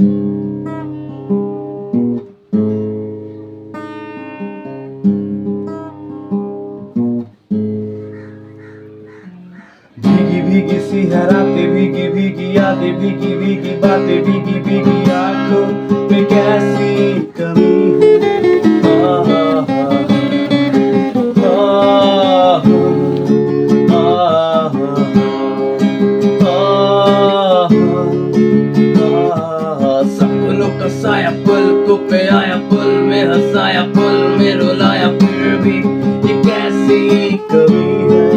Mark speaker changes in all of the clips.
Speaker 1: भीगी भीगी सी है रातें, भीगी भीगी यादें, भीगी भीगी बातें, भीगी भीगी आंखों में कैसी कमी है। सपनों का साया पलकों पे आया, पल में हंसाया, पल में रुलाया, फिर भी ये कैसी कमी है।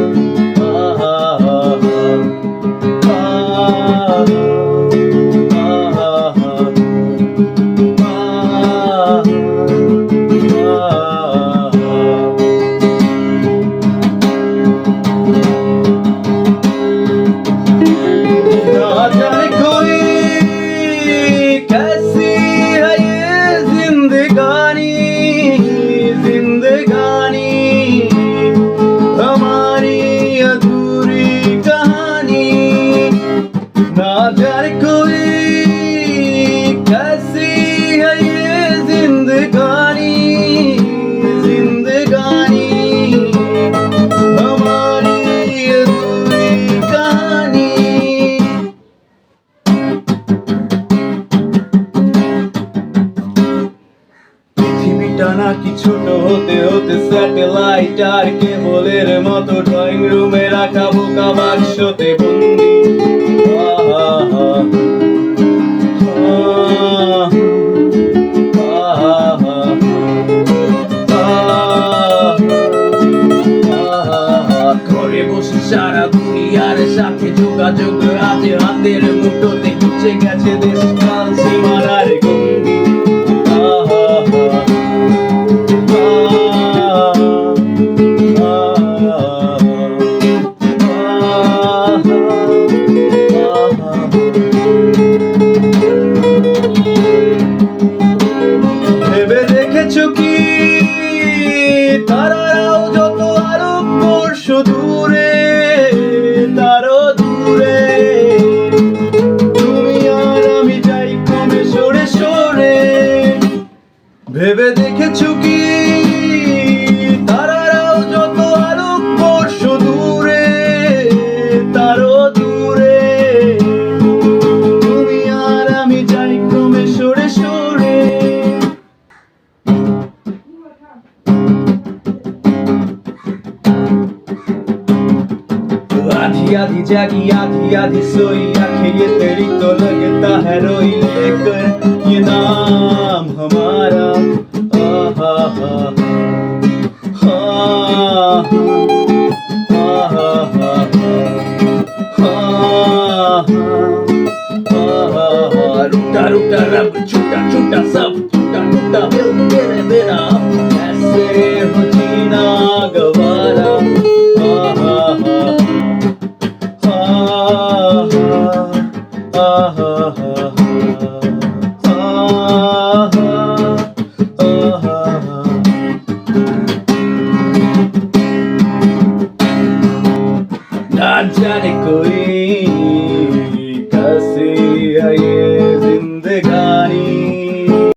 Speaker 1: कैसी है ये जिंदगानी, जिंदगानी हमारी अधूरी कहानी। ना जाने कोई कैसी है ये जिंदगानी, जिंदगानी हमारी अधूरी कहानी। টানা কি ছোট হতে হতে স্যাটেলাইট আর কেবলের মতো ড্রয়িং রুমে রাখা বোকা বাক্সতে বন্দি। ঘরে বসে সারা দুনিয়ার সাথে যোগাযোগ আছে হাতের মুঠোতে, খুঁজে গেছে দেশ কাল সীমানার গন্ডি। ভেবে দেখেছো কি তারাও যত আরো বর্ষ দূরে, তারও দূরে তুমি আর আমি যাই কমে সরে সরে। ভেবে দেখেছো কি তারাও যত আরো বর্ষ দূরে, তারও দূরে তুমি আর আমি যাই কমে সরে সরে। आधी आधी जागी आधी आधी सोई, आंखें ये तेरी तो लगता है रोई, लेकर ये नाम हमारा। आहा हा रूठा रूठा रब छूटा छूटा सब